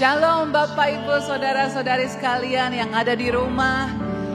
Shalom Bapak Ibu Saudara-saudari sekalian yang ada di rumah.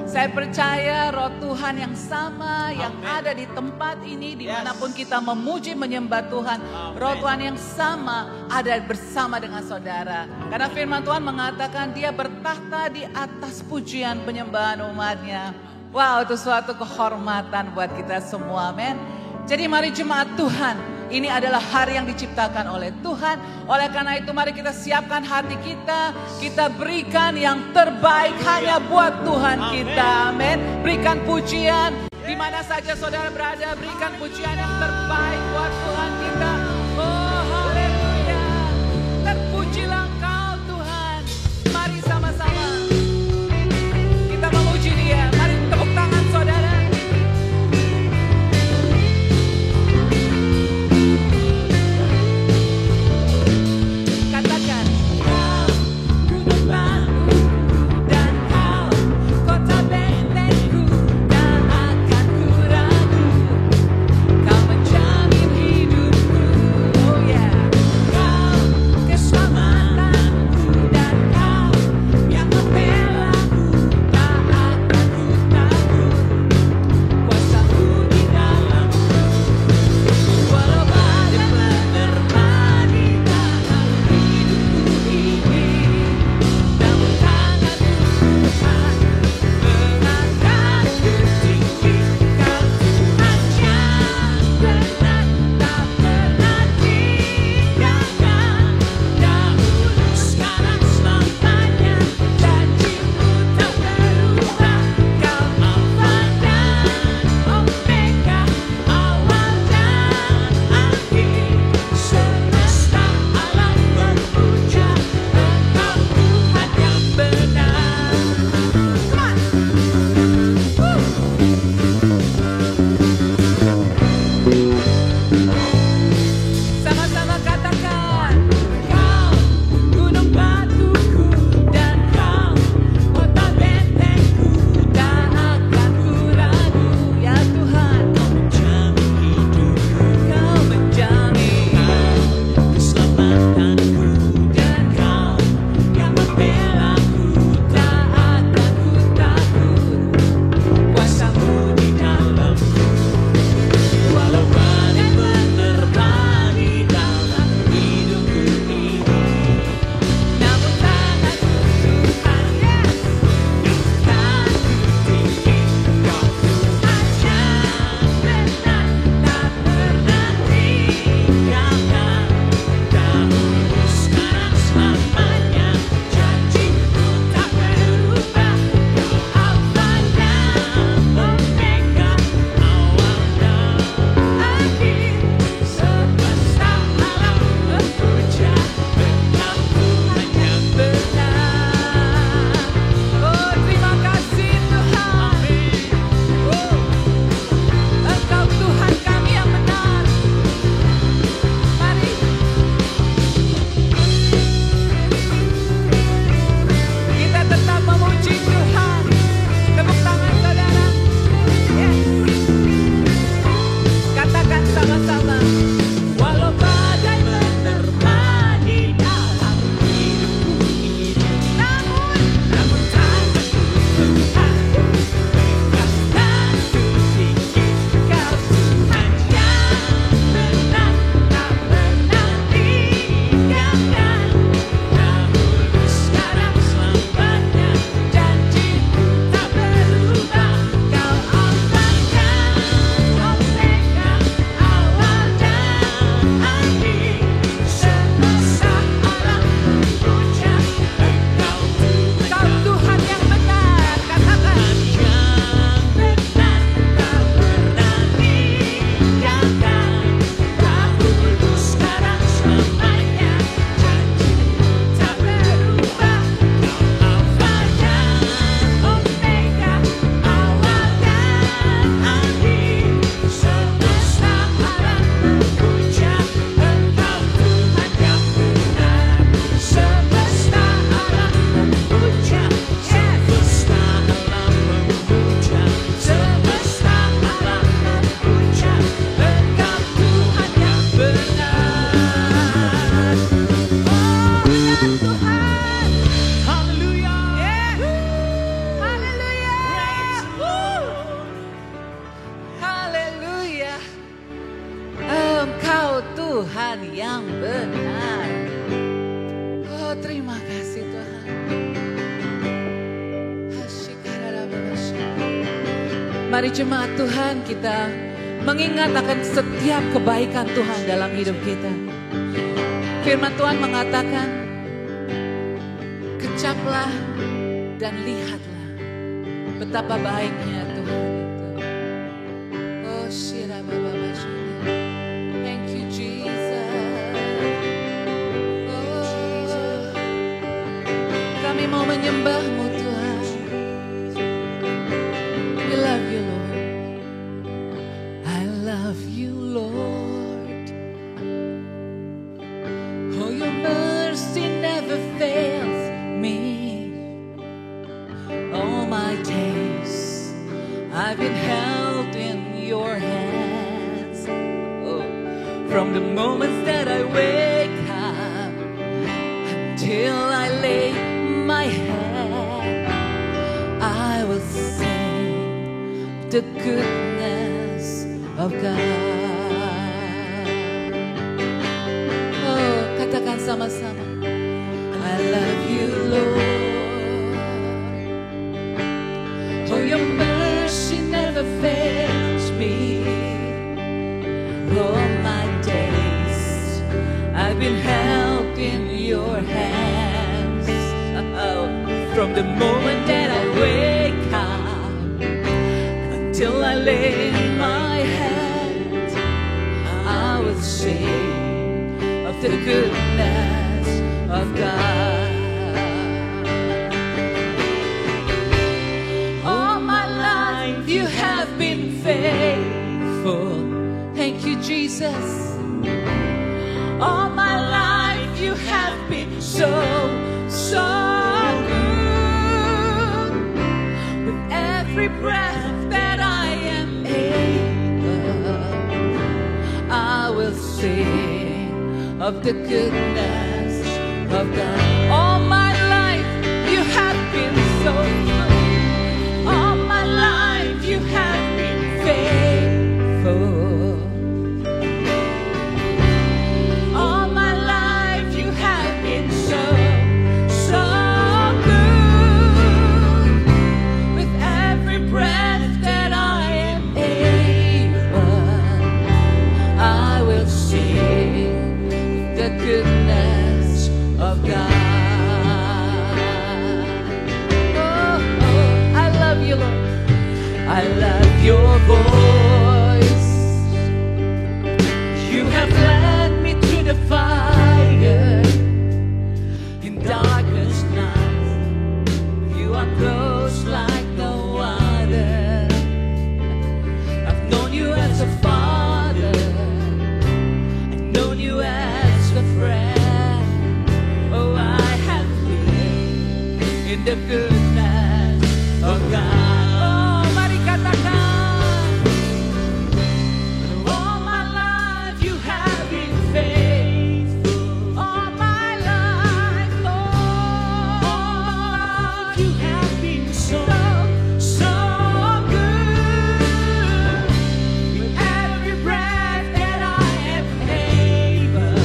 Saya percaya roh Tuhan yang sama yang ada di tempat ini, dimanapun kita memuji menyembah Tuhan, roh Tuhan yang sama ada bersama dengan saudara. Karena firman Tuhan mengatakan dia bertahta di atas pujian penyembahan umatnya. Wow, itu suatu kehormatan buat kita semua, men. Jadi mari jemaat Tuhan, ini adalah hari yang diciptakan oleh Tuhan. Oleh karena itu mari kita siapkan hati kita. Kita berikan yang terbaik hanya buat Tuhan kita. Amin. Berikan pujian. Di mana saja saudara berada, berikan pujian yang terbaik buat Tuhan kita. Oh haleluya. Terpujilah Engkau Tuhan. Mari sama-sama kita memuji Dia. Mari tepuk tangan saudara. Kesamaan Mari jemaat Tuhan, kita mengingat akan setiap kebaikan Tuhan dalam hidup kita. Firman Tuhan mengatakan, kecaplah dan lihatlah betapa baiknya Tuhan itu. Oh, shirabababashana. Thank you Jesus. Oh, kami mau menyembah-Mu Tuhan. We love you Lord. I love you Lord. Oh, your mercy never fails me. All my days I've been held in your hands. Oh, from the moments that I wake up until I lay my head, I will sing the goodness of God. Oh, katakan sama-sama. I love you Lord. Oh, your mercy never fails me. All my days I've been held in your hands. Oh, from the moment that I wake up until I lay my head, I will sing of the goodness of God. All my life you have been faithful. Thank you, Jesus. All my life you have been so good. With every breath that I am able, I will sing of the goodness of God. All my life you have been so good. All my life you have been faithful. All my life you have been so good. With every breath that I am able, I will sing the goodness of God. Oh, I love you, Lord. I love your voice. You have led me through the fire in darkest nights. You are close like no other. I've known you as a father. I've known you as a friend. Oh, I have lived in the goodness of God. Oh, mari katakan. All my life you have been faithful. All my life, Lord, you have been so good. With every breath that I am able,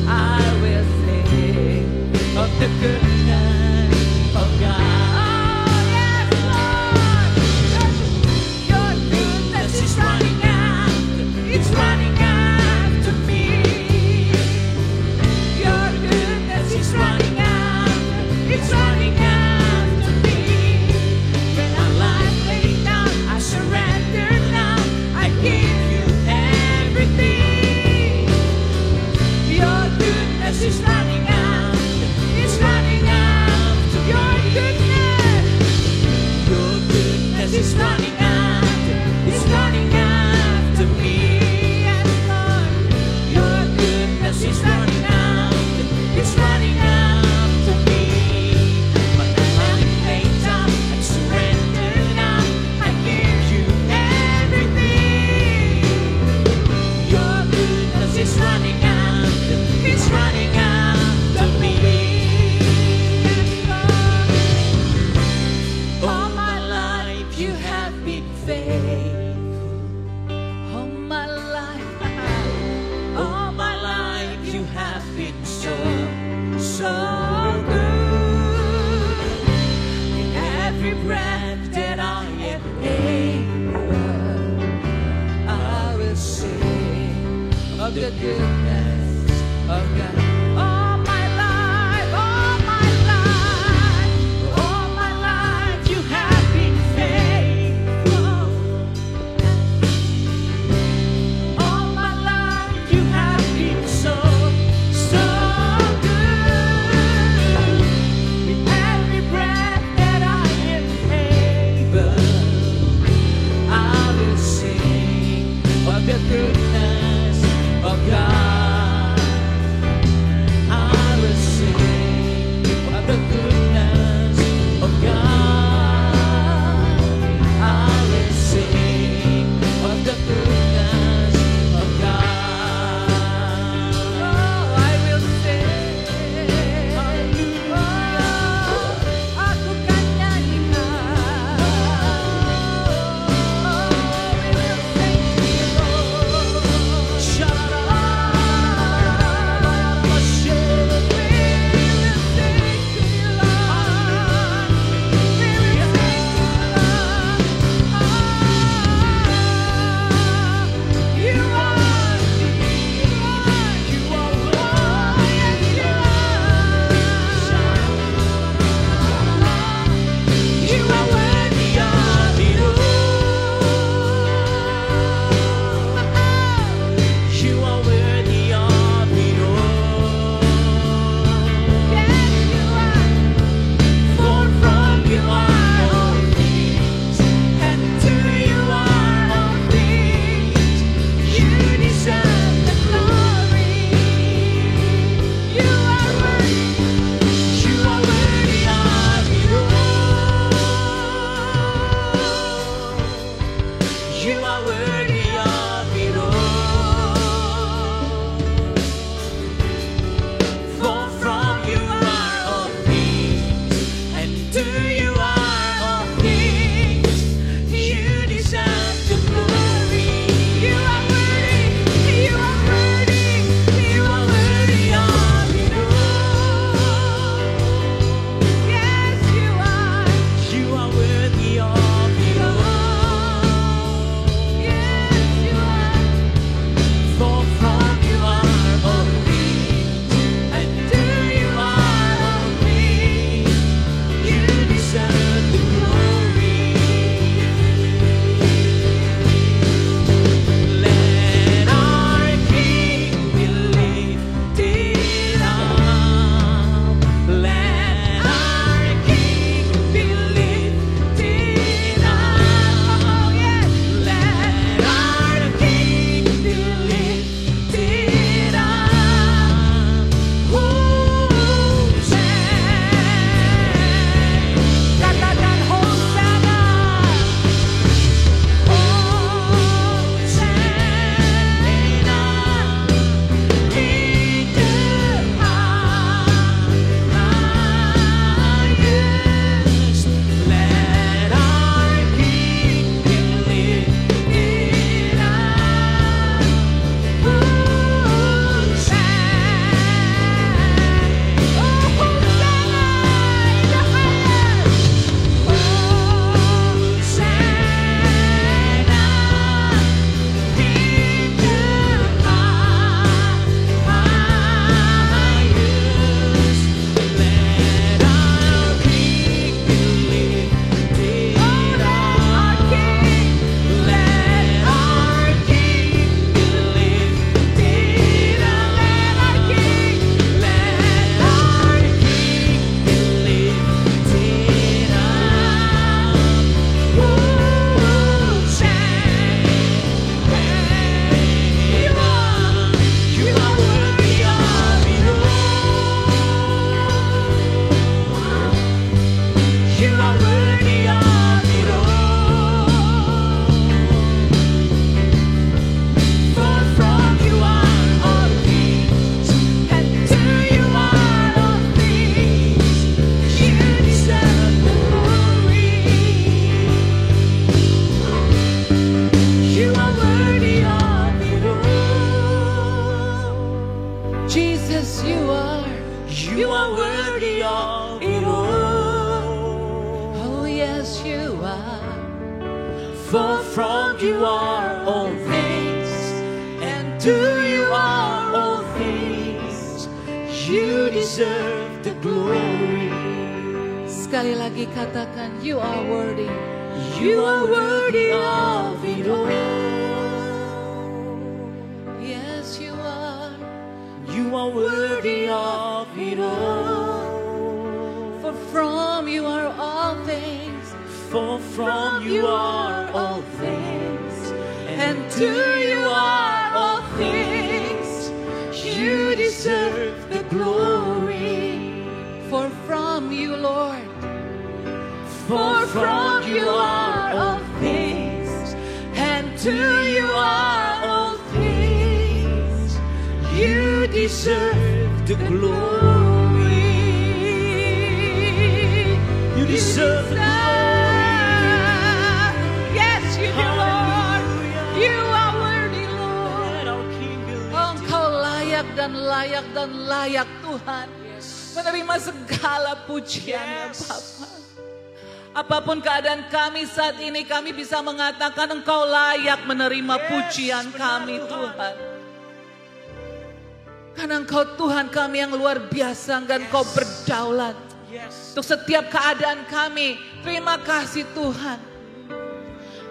I will sing of the goodness of God. Oh, yes, Lord. Your goodness is running after, it's running after me. Your goodness is running after, it's running after me. When my life laid down, I surrender now. I give you everything. Your goodness is running after, it's running after. Your goodness is running after, it's running after me. Yes, Lord. Your goodness is running after, it's running after me. When my life laid down, I surrender now. I give you everything. Your goodness is running after, it's running after me. Yes, Lord. All my life you have been faithful. All my life, all my life you have been so good. In every breath that I am able, of the goodness of God. All my life, you have been faithful. All my life, you have been so good. With every breath that I am able, I will sing of the goodness of God. I will sing of the goodness of God. I will sing of the goodness of God. Oh, I will sing. Oh, aku kan nyanyikan. Oh, we will sing to you, Lord. For from you are all things, and to you are deserve the glory. Sekali lagi katakan, you are worthy. You are worthy of it all. Yes, you are. You are worthy of it all. For from you are all things. For from you are all things, And to you are all things. you deserve the glory. For from you, Lord. For from you are all things, and to you are all things. You deserve the glory. You deserve the glory. Yes, you do, Lord. You are worthy, Lord. Let our King be lifted. Engkau layak dan layak dan layak, Tuhan. Menerima segala pujian, ya Bapa. Apapun keadaan kami saat ini, kami bisa mengatakan Engkau layak menerima pujian kami, Tuhan. Karena Engkau Tuhan kami yang luar biasa, dan Engkau berdaulat. Yes. Untuk setiap keadaan kami, terima kasih Tuhan.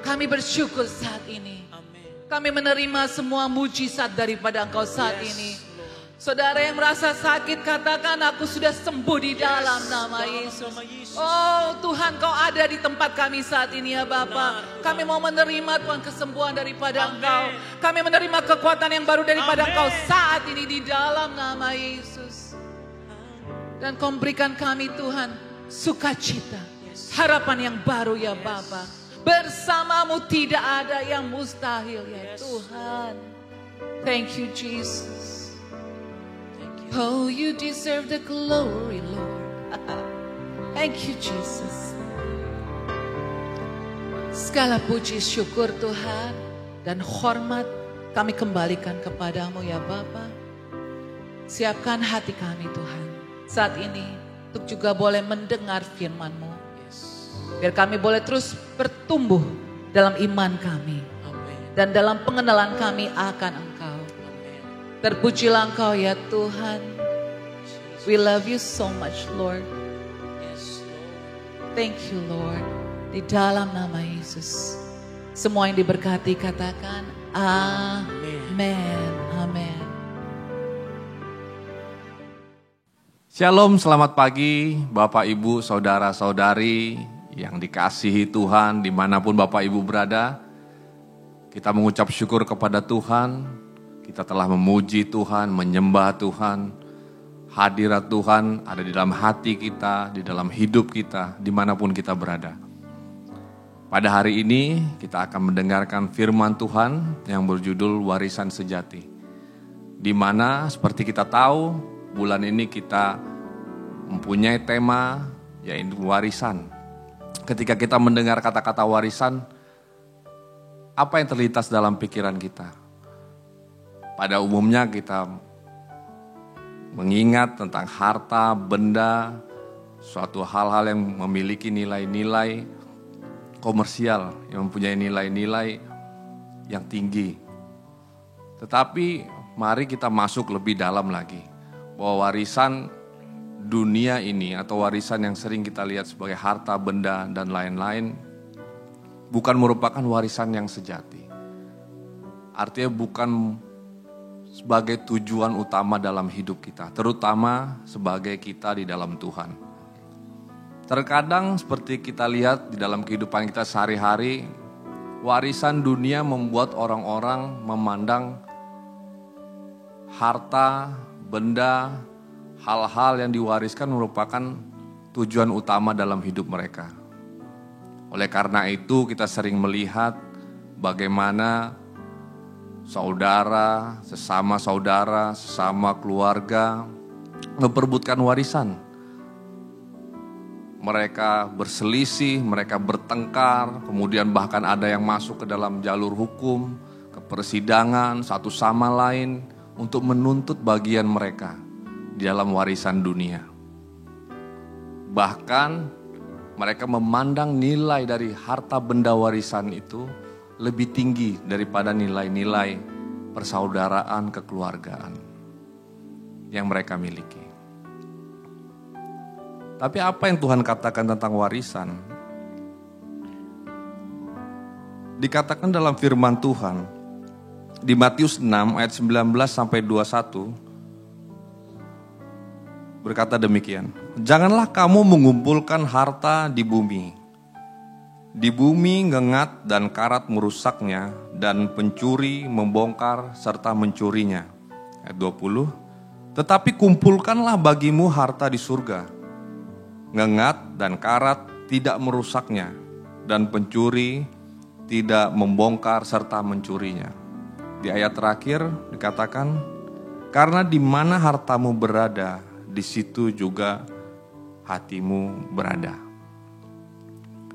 Kami bersyukur saat ini. Amen. Kami menerima semua mujizat daripada Engkau saat Yes, ini. Lord. Saudara yang merasa sakit, katakan aku sudah sembuh di dalam nama dalam Yesus. nama Yesus. Oh Tuhan, Kau ada di tempat kami saat ini ya Bapa. Kami mau menerima Tuhan kesembuhan daripada Amen. Engkau. Kami menerima kekuatan yang baru daripada Amen. Engkau saat ini di dalam nama Yesus. Dan Kau berikan kami Tuhan sukacita, harapan yang baru ya Bapa. Bersamamu tidak ada yang mustahil ya Tuhan. Thank you Jesus. Oh, you deserve the glory, Lord. Thank you, Jesus. Segala puji syukur Tuhan dan hormat kami kembalikan kepadamu ya Bapa. Siapkan hati kami Tuhan saat ini untuk juga boleh mendengar firman-Mu. Biar kami boleh terus bertumbuh dalam iman kami Amen. dan dalam pengenalan kami akan Engkau. Terpujilah Engkau ya Tuhan. We love you so much Lord. Yes, Lord. Thank you Lord. Di dalam nama Yesus. Semua yang diberkati katakan amin. Amin. Shalom, selamat pagi Bapak Ibu, Saudara-saudari yang dikasihi Tuhan dimanapun Bapak Ibu berada. Kita mengucap syukur kepada Tuhan. Kita telah memuji Tuhan, menyembah Tuhan. Hadirat Tuhan ada di dalam hati kita, di dalam hidup kita, dimanapun kita berada. Pada hari ini kita akan mendengarkan firman Tuhan yang berjudul Warisan Sejati. Di mana seperti kita tahu, bulan ini kita mempunyai tema yaitu warisan. Ketika kita mendengar kata-kata warisan, apa yang terlintas dalam pikiran kita? Pada umumnya kita mengingat tentang harta, benda, suatu hal-hal yang memiliki nilai-nilai komersial, yang mempunyai nilai-nilai yang tinggi. Tetapi mari kita masuk lebih dalam lagi, bahwa warisan dunia ini atau warisan yang sering kita lihat sebagai harta, benda, dan lain-lain, bukan merupakan warisan yang sejati. Artinya bukan sebagai tujuan utama dalam hidup kita, terutama sebagai kita di dalam Tuhan. Terkadang seperti kita lihat di dalam kehidupan kita sehari-hari, warisan dunia membuat orang-orang memandang harta, benda, hal-hal yang diwariskan merupakan tujuan utama dalam hidup mereka. Oleh karena itu kita sering melihat bagaimana saudara, sesama keluarga memperebutkan warisan. Mereka berselisih, mereka bertengkar, kemudian bahkan ada yang masuk ke dalam jalur hukum, ke persidangan satu sama lain untuk menuntut bagian mereka di dalam warisan dunia. Bahkan mereka memandang nilai dari harta benda warisan itu lebih tinggi daripada nilai-nilai persaudaraan kekeluargaan yang mereka miliki. Tapi apa yang Tuhan katakan tentang warisan? Dikatakan dalam firman Tuhan di Matius 6 ayat 19 sampai 21 berkata demikian. Janganlah kamu mengumpulkan harta di bumi. Di bumi ngengat dan karat merusaknya dan pencuri membongkar serta mencurinya. Ayat 20. Tetapi kumpulkanlah bagimu harta di surga. Ngengat dan karat tidak merusaknya dan pencuri tidak membongkar serta mencurinya. Di ayat terakhir dikatakan, karena di mana hartamu berada, di situ juga hatimu berada.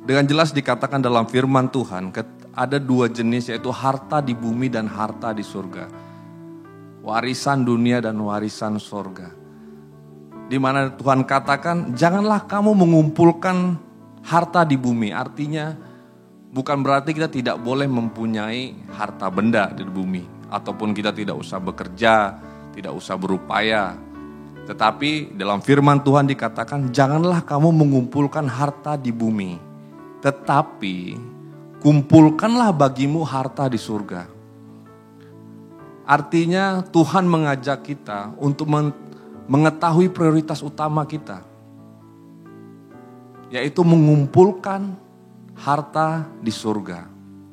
Dengan jelas dikatakan dalam firman Tuhan, ada dua jenis, yaitu harta di bumi dan harta di surga. Warisan dunia dan warisan surga. Di mana Tuhan katakan, janganlah kamu mengumpulkan harta di bumi. Artinya, bukan berarti kita tidak boleh mempunyai harta benda di bumi. Ataupun kita tidak usah bekerja, tidak usah berupaya. Tetapi dalam firman Tuhan dikatakan, janganlah kamu mengumpulkan harta di bumi. Tetapi kumpulkanlah bagimu harta di surga. Artinya Tuhan mengajak kita untuk mengetahui prioritas utama kita. Yaitu mengumpulkan harta di surga.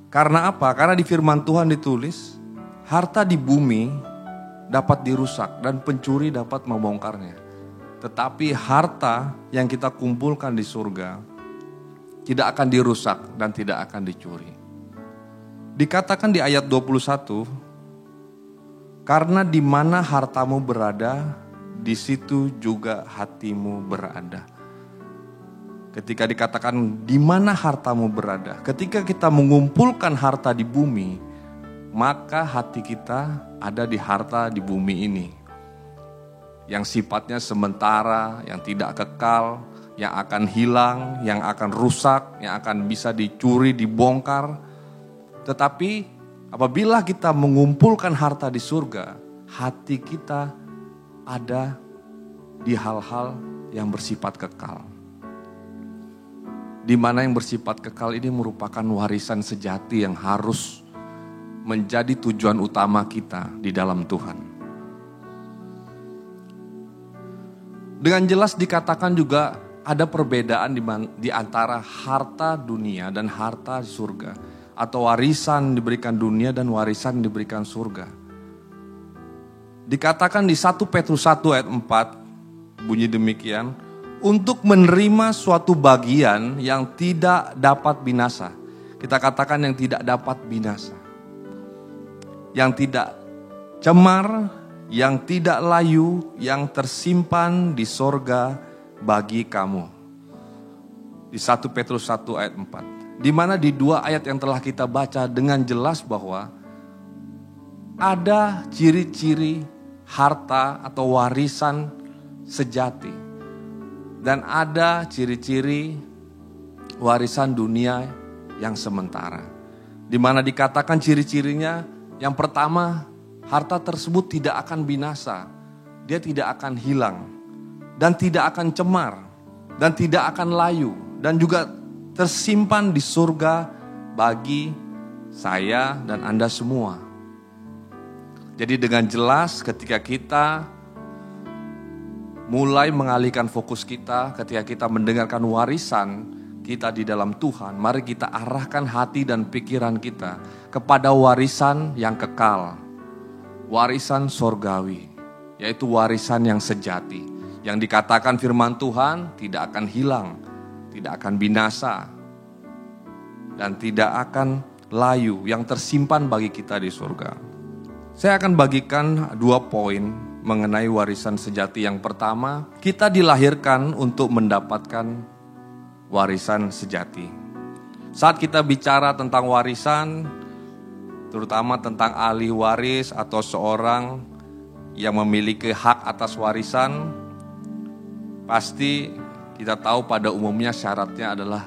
Karena apa? Karena di firman Tuhan ditulis, harta di bumi dapat dirusak dan pencuri dapat membongkarnya. Tetapi harta yang kita kumpulkan di surga tidak akan dirusak dan tidak akan dicuri. Dikatakan di ayat 21, karena di mana hartamu berada, di situ juga hatimu berada. Ketika dikatakan di mana hartamu berada, ketika kita mengumpulkan harta di bumi, maka hati kita ada di harta di bumi ini. Yang sifatnya sementara, yang tidak kekal, yang akan hilang, yang akan rusak, yang akan bisa dicuri, dibongkar. Tetapi apabila kita mengumpulkan harta di surga, hati kita ada di hal-hal yang bersifat kekal. Di mana yang bersifat kekal ini merupakan warisan sejati yang harus menjadi tujuan utama kita di dalam Tuhan. Dengan jelas dikatakan juga ada perbedaan di antara harta dunia dan harta surga. Atau warisan diberikan dunia dan warisan diberikan surga. Dikatakan di 1 Petrus 1 ayat 4, bunyi demikian, untuk menerima suatu bagian yang tidak dapat binasa. Kita katakan yang tidak dapat binasa. Yang tidak cemar, yang tidak layu, yang tersimpan di sorga bagi kamu. Di 1 Petrus 1 ayat 4. Di mana di dua ayat yang telah kita baca dengan jelas bahwa ada ciri-ciri harta atau warisan sejati. Dan ada ciri-ciri warisan dunia yang sementara. Di mana dikatakan ciri-cirinya, yang pertama, harta tersebut tidak akan binasa. Dia tidak akan hilang. Dan tidak akan cemar, dan tidak akan layu, dan juga tersimpan di surga bagi saya dan Anda semua. Jadi dengan jelas ketika kita mulai mengalihkan fokus kita, ketika kita mendengarkan warisan kita di dalam Tuhan, mari kita arahkan hati dan pikiran kita kepada warisan yang kekal, warisan sorgawi, yaitu warisan yang sejati. Yang dikatakan firman Tuhan tidak akan hilang, tidak akan binasa, dan tidak akan layu, yang tersimpan bagi kita di surga. Saya akan bagikan 2 poin mengenai warisan sejati. Yang pertama, kita dilahirkan untuk mendapatkan warisan sejati. Saat kita bicara tentang warisan, terutama tentang ahli waris atau seorang yang memiliki hak atas warisan, pasti kita tahu pada umumnya syaratnya adalah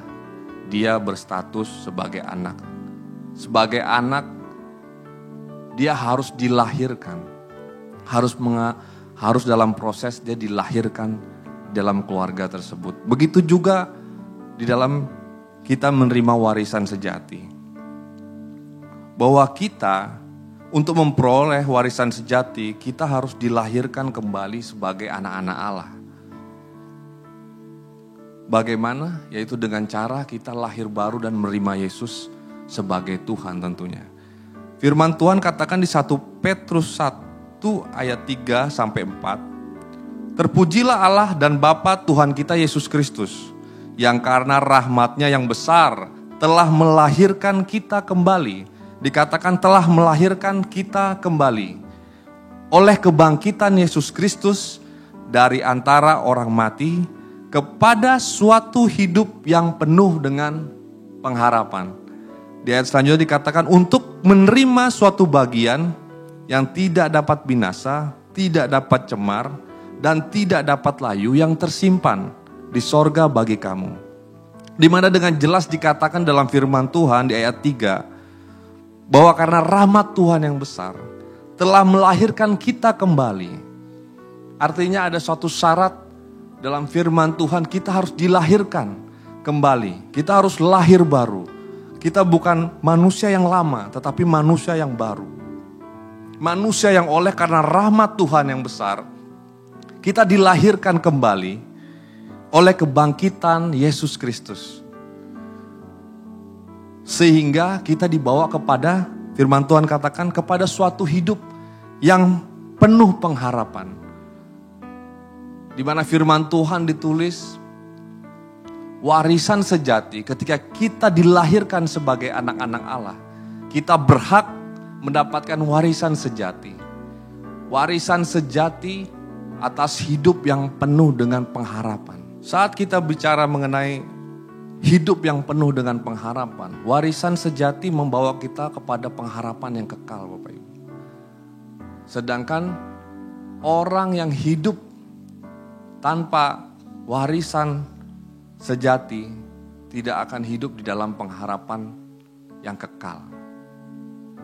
dia berstatus sebagai anak. Sebagai anak, dia harus dilahirkan. Harus dalam proses dia dilahirkan dalam keluarga tersebut. Begitu juga di dalam kita menerima warisan sejati. Bahwa kita untuk memperoleh warisan sejati, kita harus dilahirkan kembali sebagai anak-anak Allah. Bagaimana? Yaitu dengan cara kita lahir baru dan menerima Yesus sebagai Tuhan tentunya. Firman Tuhan katakan di 1 Petrus 1 ayat 3 sampai 4. Terpujilah Allah dan Bapa Tuhan kita Yesus Kristus, yang karena rahmat-Nya yang besar telah melahirkan kita kembali. Dikatakan telah melahirkan kita kembali oleh kebangkitan Yesus Kristus dari antara orang mati kepada suatu hidup yang penuh dengan pengharapan. Di ayat selanjutnya dikatakan untuk menerima suatu bagian yang tidak dapat binasa, tidak dapat cemar, dan tidak dapat layu yang tersimpan di sorga bagi kamu. Di mana dengan jelas dikatakan dalam firman Tuhan di ayat 3, bahwa karena rahmat Tuhan yang besar, telah melahirkan kita kembali. Artinya ada suatu syarat dalam firman Tuhan, kita harus dilahirkan kembali. Kita harus lahir baru. Kita bukan manusia yang lama, tetapi manusia yang baru. Manusia yang oleh karena rahmat Tuhan yang besar, kita dilahirkan kembali oleh kebangkitan Yesus Kristus. Sehingga kita dibawa kepada, firman Tuhan katakan, kepada suatu hidup yang penuh pengharapan. Di mana firman Tuhan ditulis, warisan sejati ketika kita dilahirkan sebagai anak-anak Allah, kita berhak mendapatkan warisan sejati. Warisan sejati atas hidup yang penuh dengan pengharapan. Saat kita bicara mengenai hidup yang penuh dengan pengharapan, warisan sejati membawa kita kepada pengharapan yang kekal, Bapak Ibu. Sedangkan orang yang hidup tanpa warisan sejati tidak akan hidup di dalam pengharapan yang kekal.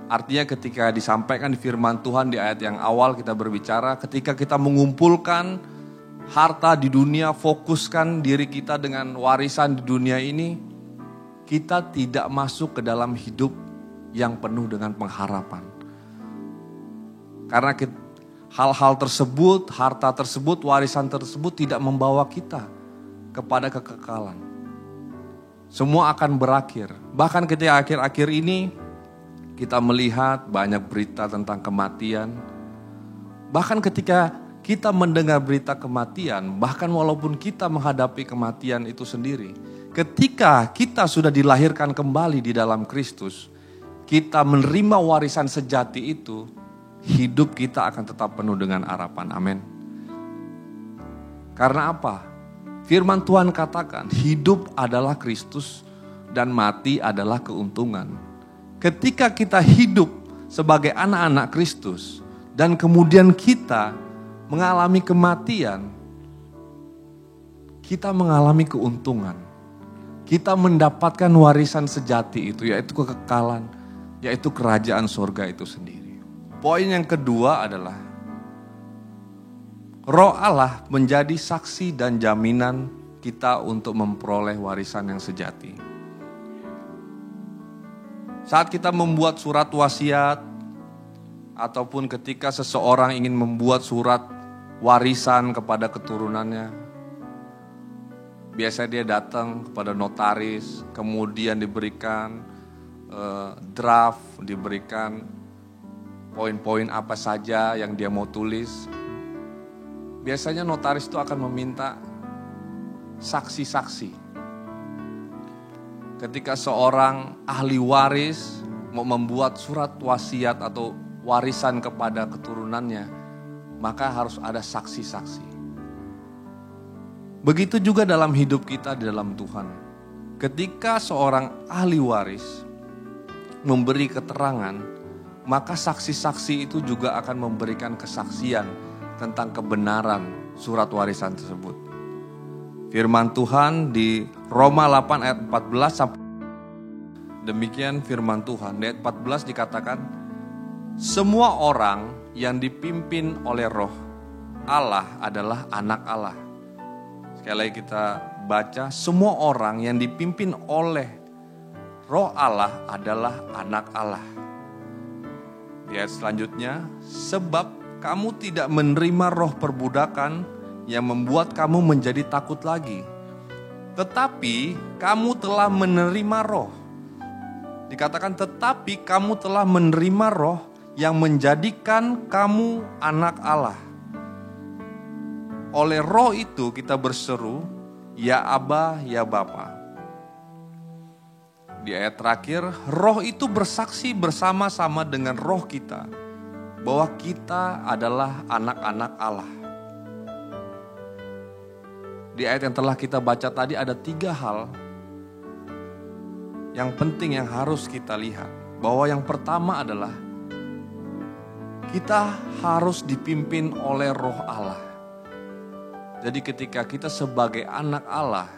Artinya ketika disampaikan di firman Tuhan di ayat yang awal kita berbicara, ketika kita mengumpulkan harta di dunia, fokuskan diri kita dengan warisan di dunia ini, kita tidak masuk ke dalam hidup yang penuh dengan pengharapan. Karena hal-hal tersebut, harta tersebut, warisan tersebut tidak membawa kita kepada kekekalan. Semua akan berakhir. Bahkan ketika akhir-akhir ini, kita melihat banyak berita tentang kematian. Bahkan ketika kita mendengar berita kematian, bahkan walaupun kita menghadapi kematian itu sendiri, ketika kita sudah dilahirkan kembali di dalam Kristus, kita menerima warisan sejati itu, hidup kita akan tetap penuh dengan harapan. Amin. Karena apa? Firman Tuhan katakan, hidup adalah Kristus dan mati adalah keuntungan. Ketika kita hidup sebagai anak-anak Kristus dan kemudian kita mengalami kematian, kita mengalami keuntungan. Kita mendapatkan warisan sejati itu, yaitu kekekalan, yaitu kerajaan surga itu sendiri. Poin yang kedua adalah Roh Allah menjadi saksi dan jaminan kita untuk memperoleh warisan yang sejati. Saat kita membuat surat wasiat, ataupun ketika seseorang ingin membuat surat warisan kepada keturunannya, biasanya dia datang kepada notaris, kemudian diberikan draft, diberikan poin-poin apa saja yang dia mau tulis. Biasanya notaris itu akan meminta saksi-saksi. Ketika seorang ahli waris mau membuat surat wasiat atau warisan kepada keturunannya, maka harus ada saksi-saksi. Begitu juga dalam hidup kita di dalam Tuhan. Ketika seorang ahli waris memberi keterangan, maka saksi-saksi itu juga akan memberikan kesaksian tentang kebenaran surat warisan tersebut. Firman Tuhan di Roma 8 ayat 14 sampai demikian firman Tuhan. Di ayat 14 dikatakan, semua orang yang dipimpin oleh Roh Allah adalah anak Allah. Sekali lagi kita baca, semua orang yang dipimpin oleh Roh Allah adalah anak Allah. Di ayat selanjutnya, sebab kamu tidak menerima roh perbudakan yang membuat kamu menjadi takut lagi. Tetapi kamu telah menerima roh. Dikatakan tetapi kamu telah menerima roh yang menjadikan kamu anak Allah. Oleh roh itu kita berseru, ya Aba, ya Bapa. Di ayat terakhir, roh itu bersaksi bersama-sama dengan roh kita bahwa kita adalah anak-anak Allah. Di ayat yang telah kita baca tadi ada 3 hal yang penting yang harus kita lihat. Bahwa yang pertama adalah kita harus dipimpin oleh Roh Allah. Jadi ketika kita sebagai anak Allah,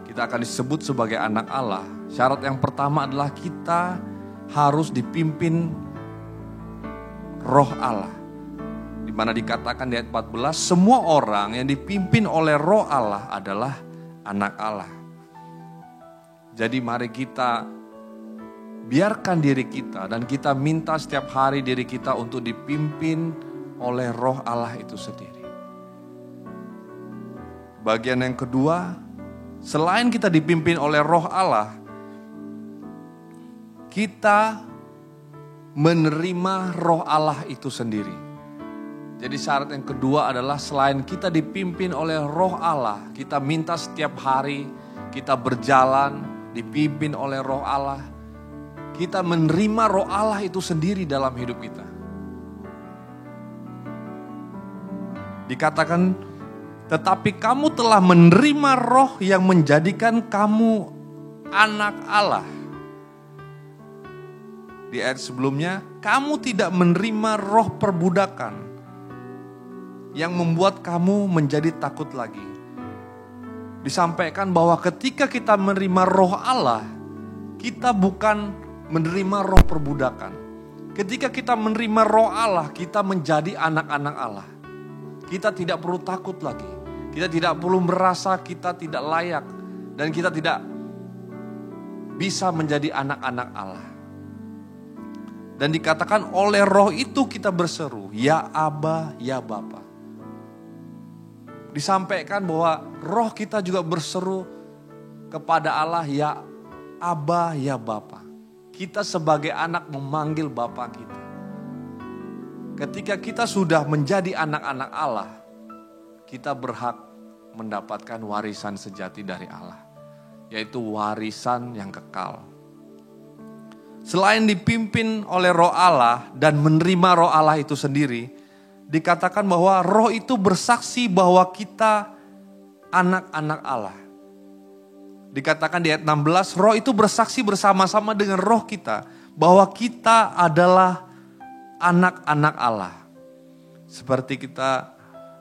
kita akan disebut sebagai anak Allah. Syarat yang pertama adalah kita harus dipimpin Roh Allah. Di mana dikatakan di ayat 14, semua orang yang dipimpin oleh Roh Allah adalah anak Allah. Jadi mari kita biarkan diri kita dan kita minta setiap hari diri kita untuk dipimpin oleh Roh Allah itu sendiri. Bagian yang kedua, selain kita dipimpin oleh Roh Allah, kita menerima Roh Allah itu sendiri. Jadi syarat yang kedua adalah selain kita dipimpin oleh Roh Allah, kita minta setiap hari kita berjalan dipimpin oleh Roh Allah, kita menerima Roh Allah itu sendiri dalam hidup kita. Dikatakan, tetapi kamu telah menerima roh yang menjadikan kamu anak Allah. Di ayat sebelumnya, kamu tidak menerima roh perbudakan yang membuat kamu menjadi takut lagi. Disampaikan bahwa ketika kita menerima roh Allah, kita bukan menerima roh perbudakan. Ketika kita menerima roh Allah, kita menjadi anak-anak Allah. Kita tidak perlu takut lagi. Kita tidak perlu merasa kita tidak layak. Dan kita tidak bisa menjadi anak-anak Allah. Dan dikatakan oleh roh itu kita berseru, ya Aba, ya Bapa. Disampaikan bahwa roh kita juga berseru kepada Allah, ya Aba, ya Bapa. Kita sebagai anak memanggil Bapa kita. Ketika kita sudah menjadi anak-anak Allah, kita berhak mendapatkan warisan sejati dari Allah, yaitu warisan yang kekal. Selain dipimpin oleh Roh Allah dan menerima Roh Allah itu sendiri, dikatakan bahwa roh itu bersaksi bahwa kita anak-anak Allah. Dikatakan di ayat 16, roh itu bersaksi bersama-sama dengan roh kita bahwa kita adalah anak-anak Allah. Seperti kita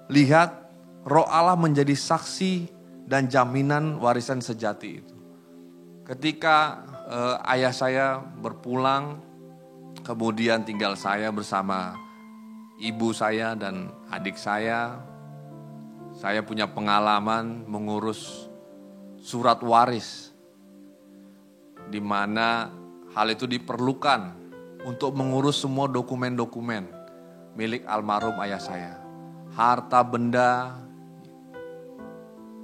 lihat, roh Allah menjadi saksi dan jaminan warisan sejati itu. Ketika ayah saya berpulang, kemudian tinggal saya bersama ibu saya dan adik saya punya pengalaman mengurus surat waris, di mana hal itu diperlukan untuk mengurus semua dokumen-dokumen milik almarhum ayah saya. Harta benda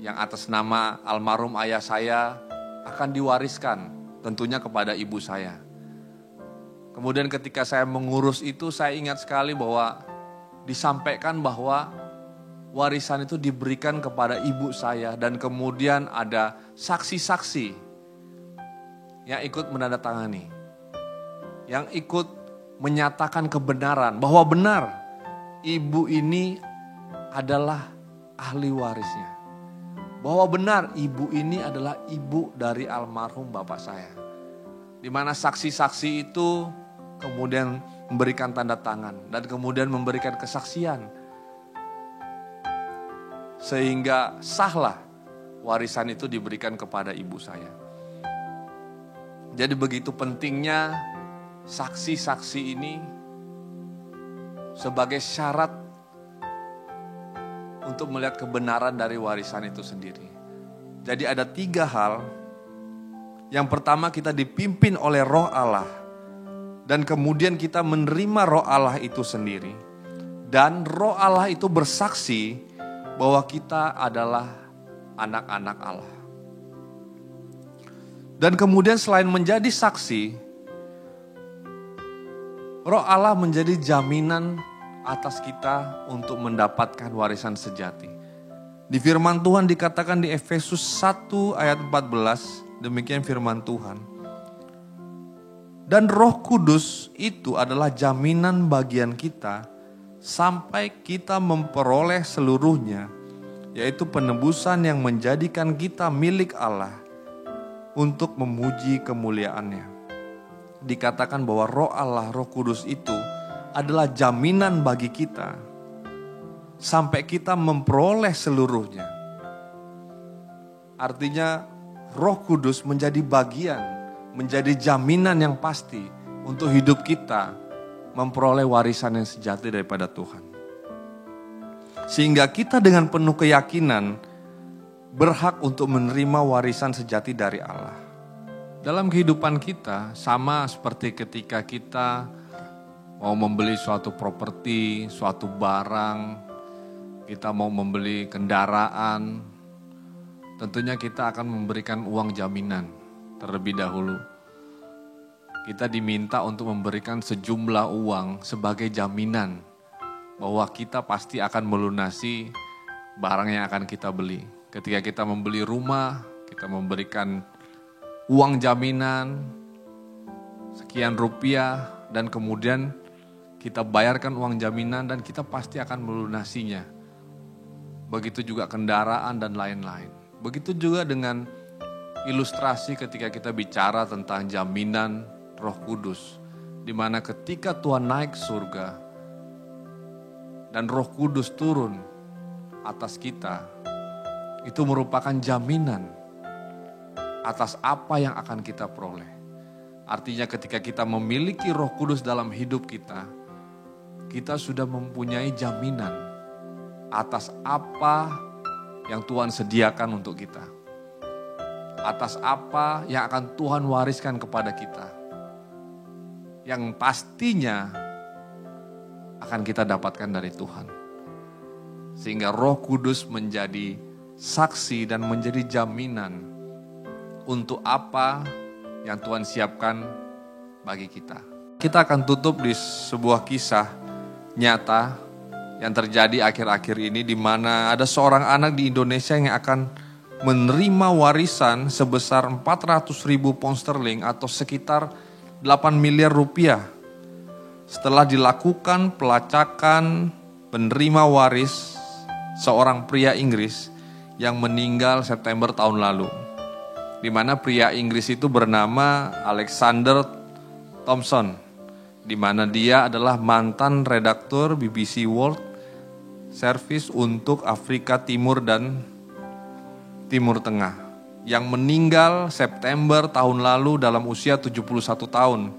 yang atas nama almarhum ayah saya akan diwariskan tentunya kepada ibu saya. Kemudian ketika saya mengurus itu, saya ingat sekali bahwa disampaikan bahwa warisan itu diberikan kepada ibu saya. Dan kemudian ada saksi-saksi yang ikut menandatangani. Yang ikut menyatakan kebenaran bahwa benar ibu ini adalah ahli warisnya. Bahwa benar ibu ini adalah ibu dari almarhum bapak saya. Di mana saksi-saksi itu kemudian memberikan tanda tangan dan kemudian memberikan kesaksian. Sehingga sahlah warisan itu diberikan kepada ibu saya. Jadi begitu pentingnya saksi-saksi ini sebagai syarat untuk melihat kebenaran dari warisan itu sendiri. Jadi ada 3 hal. Yang pertama, kita dipimpin oleh Roh Allah. Dan kemudian kita menerima Roh Allah itu sendiri. Dan Roh Allah itu bersaksi bahwa kita adalah anak-anak Allah. Dan kemudian selain menjadi saksi, Roh Allah menjadi jaminan atas kita untuk mendapatkan warisan sejati. Di firman Tuhan dikatakan di Efesus 1 ayat 14, demikian firman Tuhan. Dan Roh Kudus itu adalah jaminan bagian kita sampai kita memperoleh seluruhnya, yaitu penebusan yang menjadikan kita milik Allah untuk memuji kemuliaannya. Dikatakan bahwa Roh Allah, Roh Kudus itu adalah jaminan bagi kita sampai kita memperoleh seluruhnya. Artinya Roh Kudus menjadi bagian, menjadi jaminan yang pasti untuk hidup kita memperoleh warisan yang sejati daripada Tuhan. Sehingga kita dengan penuh keyakinan berhak untuk menerima warisan sejati dari Allah. Dalam kehidupan kita sama seperti ketika kita mau membeli suatu properti, suatu barang, kita mau membeli kendaraan, tentunya kita akan memberikan uang jaminan terlebih dahulu. Kita diminta untuk memberikan sejumlah uang sebagai jaminan bahwa kita pasti akan melunasi barang yang akan kita beli. Ketika kita membeli rumah, kita memberikan uang jaminan sekian rupiah dan kemudian kita bayarkan uang jaminan dan kita pasti akan melunasinya. Begitu juga kendaraan dan lain-lain. Begitu juga dengan ilustrasi ketika kita bicara tentang jaminan Roh Kudus, di mana ketika Tuhan naik surga dan Roh Kudus turun atas kita, itu merupakan jaminan atas apa yang akan kita peroleh. Artinya ketika kita memiliki Roh Kudus dalam hidup kita, kita sudah mempunyai jaminan atas apa yang Tuhan sediakan untuk kita. Atas apa yang akan Tuhan wariskan kepada kita. Yang pastinya akan kita dapatkan dari Tuhan. Sehingga Roh Kudus menjadi saksi dan menjadi jaminan untuk apa yang Tuhan siapkan bagi kita. Kita akan tutup di sebuah kisah nyata yang terjadi akhir-akhir ini, di mana ada seorang anak di Indonesia yang akan menerima warisan sebesar 400.000 pound sterling atau sekitar 8 miliar rupiah. Setelah dilakukan pelacakan penerima waris seorang pria Inggris yang meninggal September tahun lalu. Di mana pria Inggris itu bernama Alexander Thompson, di mana dia adalah mantan redaktur BBC World Service untuk Afrika Timur dan Timur Tengah, yang meninggal September tahun lalu dalam usia 71 tahun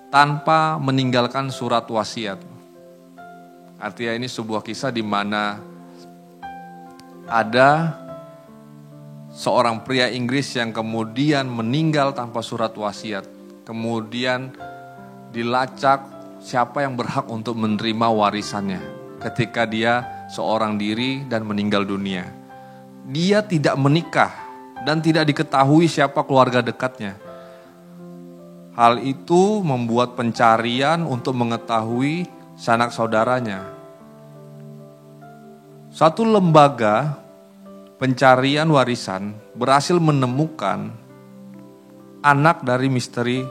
tanpa meninggalkan surat wasiat. Artinya ini sebuah kisah di mana ada seorang pria Inggris yang kemudian meninggal tanpa surat wasiat. Kemudian dilacak siapa yang berhak untuk menerima warisannya ketika dia seorang diri dan meninggal dunia. Dia tidak menikah dan tidak diketahui siapa keluarga dekatnya. Hal itu membuat pencarian untuk mengetahui sanak saudaranya. Satu lembaga pencarian warisan berhasil menemukan anak dari misteri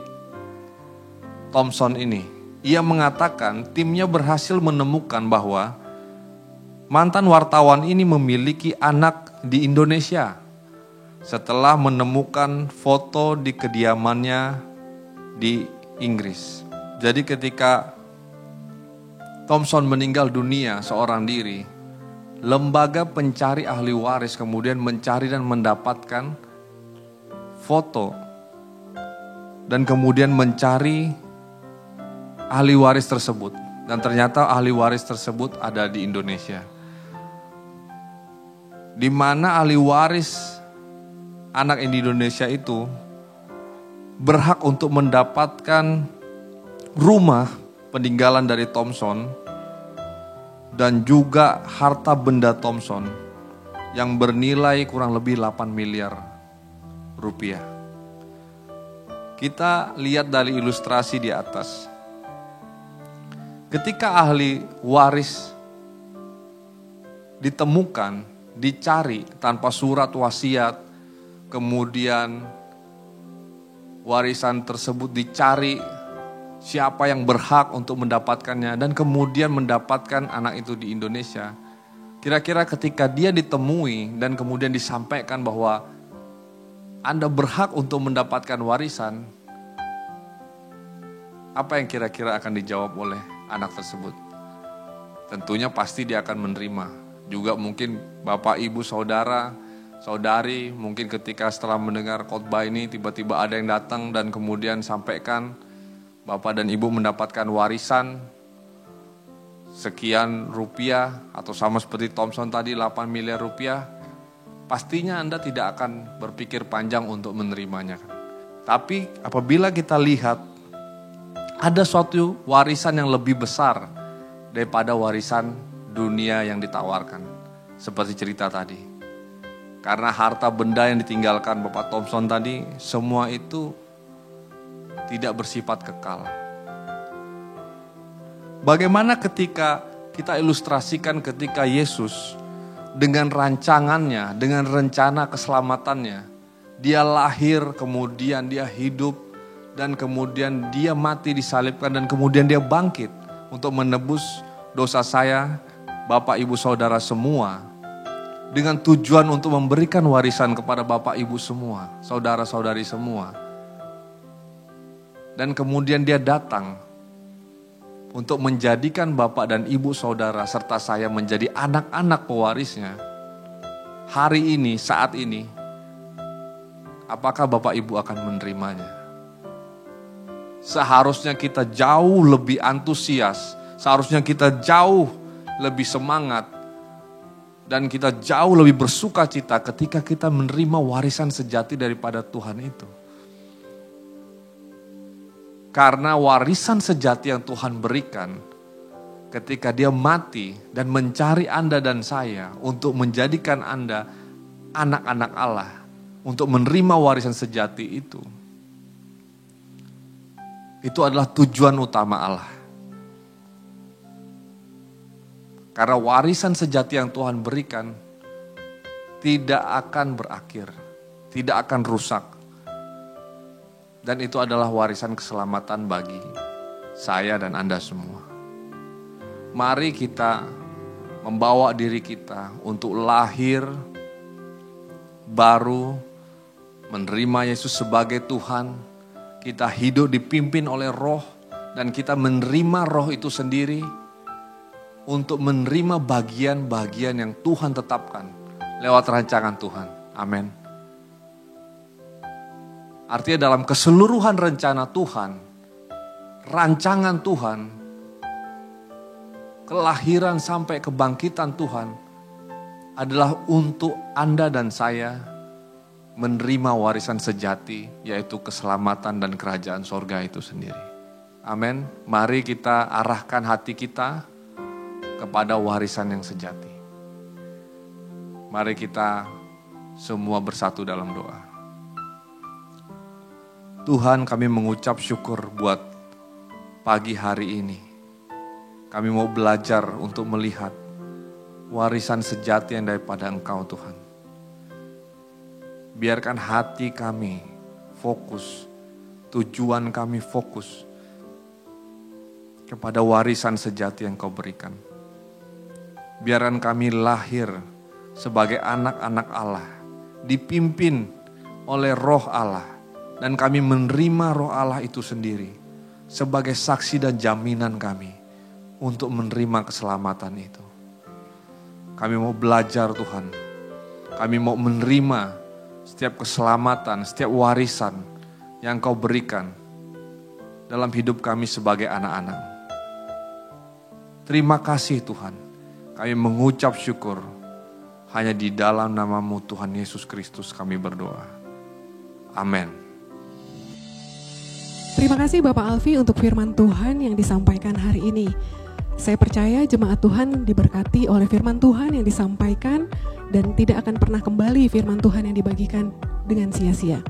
Thompson ini. Ia mengatakan timnya berhasil menemukan bahwa mantan wartawan ini memiliki anak di Indonesia setelah menemukan foto di kediamannya di Inggris. Jadi ketika Thompson meninggal dunia seorang diri, lembaga pencari ahli waris kemudian mencari dan mendapatkan foto dan kemudian mencari ahli waris tersebut. Dan ternyata ahli waris tersebut ada di Indonesia. di mana ahli waris anak di Indonesia itu berhak untuk mendapatkan rumah peninggalan dari Thompson dan juga harta benda Thompson yang bernilai kurang lebih 8 miliar rupiah. Kita lihat dari ilustrasi di atas. Ketika ahli waris ditemukan, dicari tanpa surat wasiat, kemudian warisan tersebut dicari siapa yang berhak untuk mendapatkannya, dan kemudian mendapatkan anak itu di Indonesia. Kira-kira ketika dia ditemui dan kemudian disampaikan bahwa Anda berhak untuk mendapatkan warisan, apa yang kira-kira akan dijawab oleh anak tersebut? Tentunya pasti dia akan menerima. Juga mungkin bapak, ibu, saudara, saudari, mungkin ketika setelah mendengar khotbah ini tiba-tiba ada yang datang dan kemudian sampaikan bapak dan ibu mendapatkan warisan sekian rupiah atau sama seperti Thompson tadi 8 miliar rupiah, pastinya Anda tidak akan berpikir panjang untuk menerimanya. Tapi apabila kita lihat ada suatu warisan yang lebih besar daripada warisan dunia yang ditawarkan, seperti cerita tadi. Karena harta benda yang ditinggalkan Bapak Thompson tadi, semua itu tidak bersifat kekal. Bagaimana ketika kita ilustrasikan ketika Yesus dengan rancangannya, dengan rencana keselamatannya, dia lahir, kemudian dia hidup, dan kemudian dia mati disalibkan, dan kemudian dia bangkit untuk menebus dosa saya, Bapak Ibu Saudara semua, dengan tujuan untuk memberikan warisan kepada Bapak Ibu semua, saudara-saudari semua. Dan kemudian dia datang untuk menjadikan Bapak dan Ibu Saudara serta saya menjadi anak-anak pewarisnya. Hari ini, saat ini, apakah Bapak Ibu akan menerimanya? Seharusnya kita jauh lebih antusias, seharusnya kita jauh lebih semangat, dan kita jauh lebih bersuka cita ketika kita menerima warisan sejati daripada Tuhan itu. Karena warisan sejati yang Tuhan berikan ketika dia mati dan mencari Anda dan saya untuk menjadikan Anda anak-anak Allah, untuk menerima warisan sejati itu adalah tujuan utama Allah. Karena warisan sejati yang Tuhan berikan tidak akan berakhir, tidak akan rusak. Dan itu adalah warisan keselamatan bagi saya dan Anda semua. Mari kita membawa diri kita untuk lahir baru, menerima Yesus sebagai Tuhan. Kita hidup dipimpin oleh Roh, dan kita menerima Roh itu sendiri untuk menerima bagian-bagian yang Tuhan tetapkan lewat rancangan Tuhan. Amin. Artinya dalam keseluruhan rencana Tuhan, rancangan Tuhan, kelahiran sampai kebangkitan Tuhan adalah untuk Anda dan saya menerima warisan sejati, yaitu keselamatan dan kerajaan sorga itu sendiri. Amin. Mari kita arahkan hati kita kepada warisan yang sejati. Mari kita semua bersatu dalam doa. Tuhan, kami mengucap syukur buat pagi hari ini. Kami mau belajar untuk melihat warisan sejati yang daripada Engkau, Tuhan. Biarkan hati kami fokus, tujuan kami fokus kepada warisan sejati yang Kau berikan. Biarkan kami lahir sebagai anak-anak Allah, dipimpin oleh Roh Allah, dan kami menerima Roh Allah itu sendiri sebagai saksi dan jaminan kami untuk menerima keselamatan itu. Kami mau belajar, Tuhan. Kami mau menerima setiap keselamatan, setiap warisan yang Kau berikan dalam hidup kami sebagai anak-anak. Terima kasih Tuhan. Kami mengucap syukur Hanya di dalam nama-Mu Tuhan Yesus Kristus kami berdoa. Amin. Terima kasih Bapak Alfi untuk firman Tuhan yang disampaikan hari ini. Saya percaya jemaat Tuhan diberkati oleh firman Tuhan yang disampaikan dan tidak akan pernah kembali firman Tuhan yang dibagikan dengan sia-sia.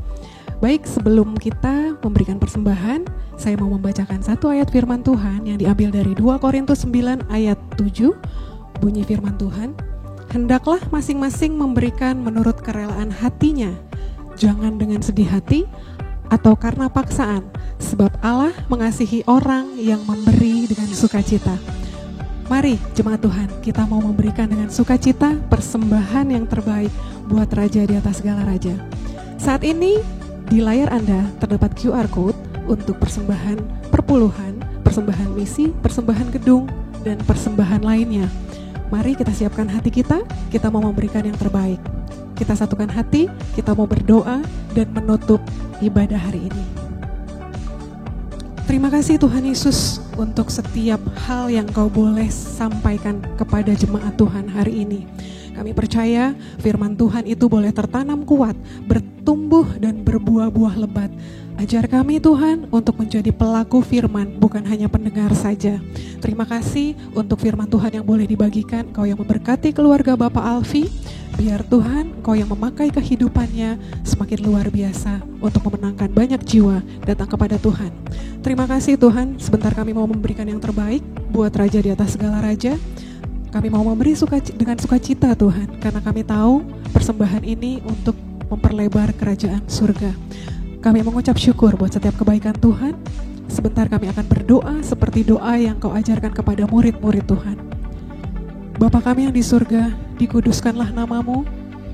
Baik, sebelum kita memberikan persembahan, saya mau membacakan satu ayat firman Tuhan yang diambil dari 2 Korintus 9 ayat 7. Bunyi firman Tuhan, "Hendaklah masing-masing memberikan menurut kerelaan hatinya, jangan dengan sedih hati atau karena paksaan, sebab Allah mengasihi orang yang memberi dengan sukacita." Mari jemaat Tuhan, kita mau memberikan dengan sukacita persembahan yang terbaik buat Raja di atas segala raja. Saat ini di layar Anda terdapat QR Code untuk persembahan perpuluhan, persembahan misi, persembahan gedung, dan persembahan lainnya. Mari kita siapkan hati kita mau memberikan yang terbaik. Kita satukan hati, kita mau berdoa dan menutup ibadah hari ini. Terima kasih Tuhan Yesus untuk setiap hal yang Kau boleh sampaikan kepada jemaat Tuhan hari ini. Kami percaya firman Tuhan itu boleh tertanam kuat, bertumbuh dan berbuah-buah lebat. Ajar kami Tuhan untuk menjadi pelaku firman, bukan hanya pendengar saja. Terima kasih untuk firman Tuhan yang boleh dibagikan. Kau yang memberkati keluarga Bapak Alfi. Biar Tuhan, Kau yang memakai kehidupannya semakin luar biasa untuk memenangkan banyak jiwa datang kepada Tuhan. Terima kasih Tuhan, sebentar kami mau memberikan yang terbaik buat Raja di atas segala raja. Kami mau memberi dengan sukacita Tuhan, karena kami tahu persembahan ini untuk memperlebar kerajaan surga. Kami mengucap syukur buat setiap kebaikan Tuhan. Sebentar kami akan berdoa seperti doa yang Kau ajarkan kepada murid-murid Tuhan. Bapa kami yang di surga, dikuduskanlah nama-Mu,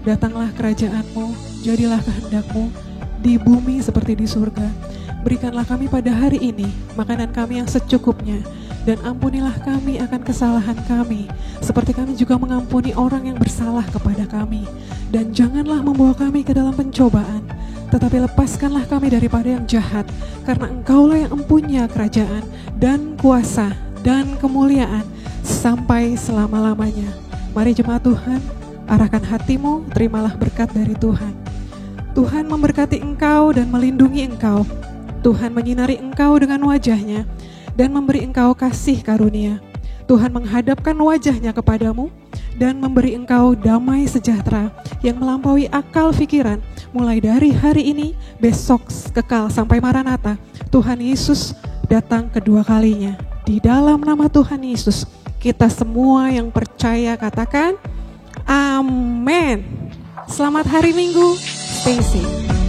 datanglah kerajaan-Mu, jadilah kehendak-Mu di bumi seperti di surga. Berikanlah kami pada hari ini makanan kami yang secukupnya, dan ampunilah kami akan kesalahan kami, seperti kami juga mengampuni orang yang bersalah kepada kami. Dan janganlah membawa kami ke dalam pencobaan, tetapi lepaskanlah kami daripada yang jahat, karena Engkaulah yang empunya kerajaan dan kuasa dan kemuliaan sampai selama-lamanya. Mari jemaat Tuhan, arahkan hatimu, terimalah berkat dari Tuhan. Tuhan memberkati engkau dan melindungi engkau. Tuhan menyinari engkau dengan wajah-Nya dan memberi engkau kasih karunia. Tuhan menghadapkan wajah-Nya kepadamu dan memberi engkau damai sejahtera yang melampaui akal pikiran, mulai dari hari ini, besok, kekal sampai Maranatha. Tuhan Yesus datang kedua kalinya. Di dalam nama Tuhan Yesus, kita semua yang percaya katakan, amin. Selamat hari Minggu, stay safe.